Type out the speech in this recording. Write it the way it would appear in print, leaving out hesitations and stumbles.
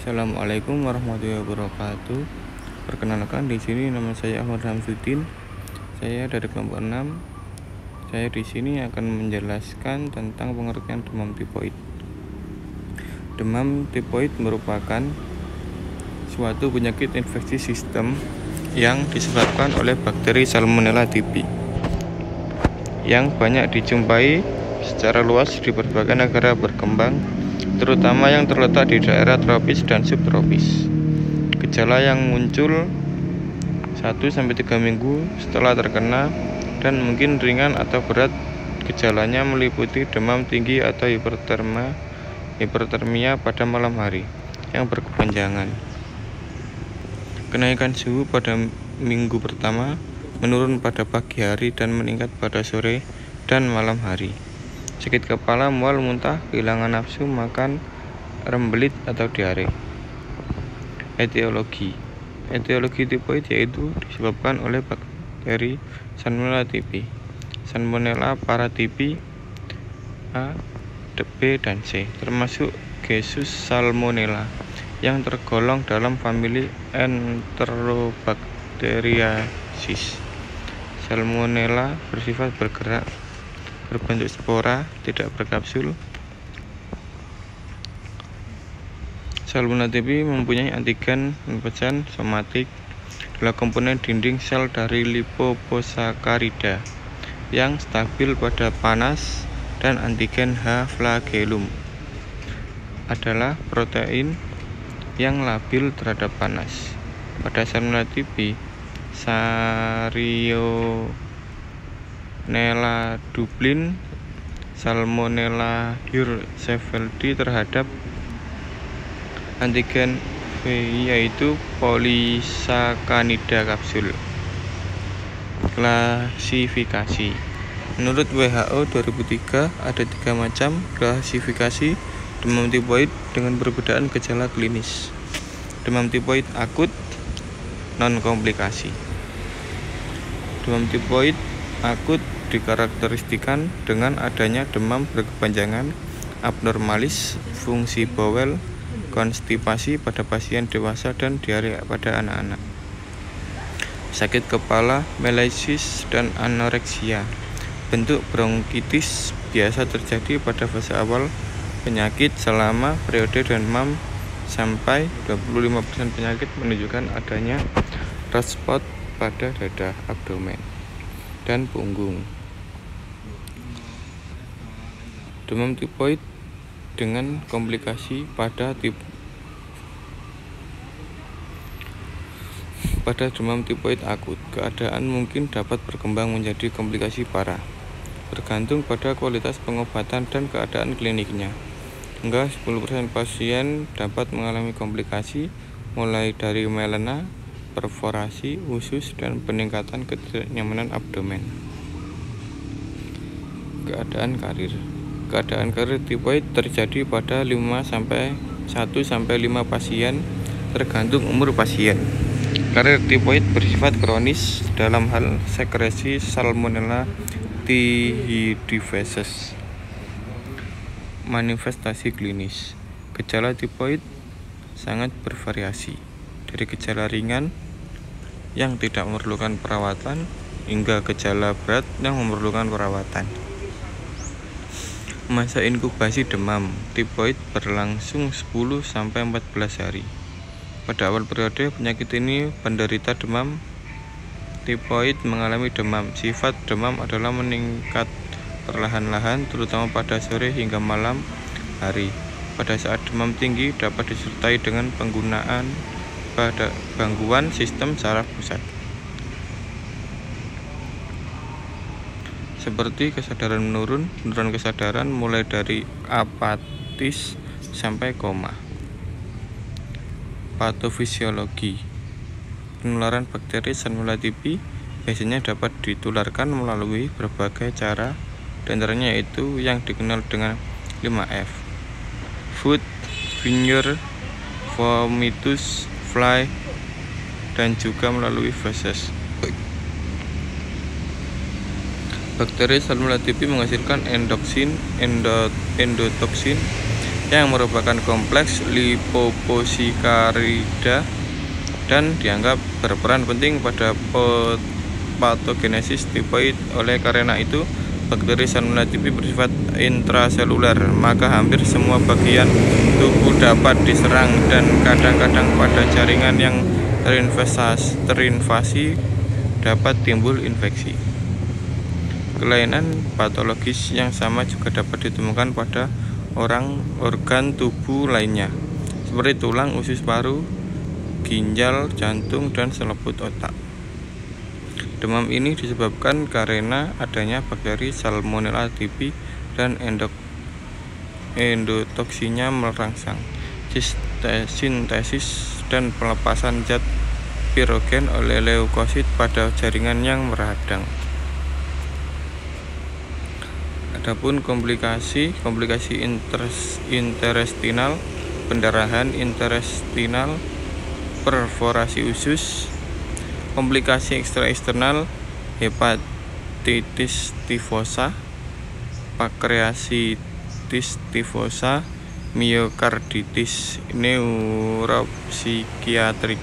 Assalamualaikum warahmatullahi wabarakatuh. Perkenalkan, di sini nama saya Ahmad Hamsuddin. Saya dari kelompok 6. Saya di sini akan menjelaskan tentang pengertian demam tifoid. Demam tifoid merupakan suatu penyakit infeksi sistem yang disebabkan oleh bakteri Salmonella typhi yang banyak dijumpai secara luas di berbagai negara berkembang, terutama yang terletak di daerah tropis dan subtropis. Gejala yang muncul 1-3 minggu setelah terkena dan mungkin ringan atau berat. Gejalanya meliputi demam tinggi atau hipertermia pada malam hari yang berkepanjangan, kenaikan suhu pada minggu pertama, menurun pada pagi hari dan meningkat pada sore dan malam hari, sakit kepala, mual, muntah, kehilangan nafsu makan, rembelit atau diare. Etiologi tifoid yaitu disebabkan oleh bakteri Salmonella typhi, Salmonella paratyphi A, B, dan C, termasuk Jesus Salmonella yang tergolong dalam famili Enterobacteriaceae. Salmonella bersifat bergerak, berbentuk spora, tidak berkapsul. Salmonella typhi mempunyai antigen pesan somatik, adalah komponen dinding sel dari lipoposakarida yang stabil pada panas, dan antigen H. flagellum adalah protein yang labil terhadap panas. Pada Salmonella typhi, Salmonella Dublin, Salmonella hirseveld terhadap antigen V, yaitu polisakanida kapsul. Klasifikasi. Menurut WHO 2003 ada 3 macam klasifikasi demam tifoid dengan perbedaan gejala klinis. Demam tifoid akut non komplikasi. Demam tifoid akut dikarakteristikan dengan adanya demam berkepanjangan, abnormalis fungsi bowel, konstipasi pada pasien dewasa, dan diare pada anak-anak. Sakit kepala, melaisis, dan anoreksia. Bentuk bronkitis biasa terjadi pada fase awal penyakit selama periode demam sampai 25% penyakit menunjukkan adanya red spot pada dada, abdomen, dan punggung. Demam tifoid dengan komplikasi pada demam tifoid akut, keadaan mungkin dapat berkembang menjadi komplikasi parah, bergantung pada kualitas pengobatan dan keadaan kliniknya. Hingga 10% pasien dapat mengalami komplikasi, mulai dari melena, perforasi, usus, dan peningkatan ketidaknyamanan abdomen. Keadaan karir tifoid terjadi pada 1-5 pasien, tergantung umur pasien. Karir tifoid bersifat kronis dalam hal sekresi Salmonella typhidifeses. Manifestasi klinis. Gejala tifoid sangat bervariasi, dari gejala ringan yang tidak memerlukan perawatan hingga gejala berat yang memerlukan perawatan. Masa inkubasi demam tifoid berlangsung 10-14 hari. Pada awal periode penyakit ini, penderita demam tifoid mengalami demam. Sifat demam adalah meningkat perlahan-lahan, terutama pada sore hingga malam hari. Pada saat demam tinggi dapat disertai dengan penggunaan gangguan sistem saraf pusat, seperti kesadaran menurun, penurunan kesadaran mulai dari apatis sampai koma. Patofisiologi. Penularan bakteri Salmonella typhi biasanya dapat ditularkan melalui berbagai cara, diantaranya yaitu yang dikenal dengan 5F: food, finger, vomitus, fly, dan juga melalui feces. Bakteri Salmonella typhi menghasilkan endotoksin yang merupakan kompleks lipoposakarida dan dianggap berperan penting pada patogenesis tipoid. Oleh karena itu, bakteri Salmonella typhi bersifat intraseluler, maka hampir semua bagian tubuh dapat diserang dan kadang-kadang pada jaringan yang terinvasi dapat timbul infeksi. Kelainan patologis yang sama juga dapat ditemukan pada organ tubuh lainnya, seperti tulang, usus paru, ginjal, jantung, dan selaput otak. Demam ini disebabkan karena adanya bakteri Salmonella typhi dan endotoksinya merangsang sintesis dan pelepasan zat pirogen oleh leukosit pada jaringan yang meradang. Adapun komplikasi intestinal, pendarahan intestinal, perforasi usus, komplikasi eksternal, hepatitis tifosa, pankreatitis tifosa, miokarditis, neuropsikiatrik.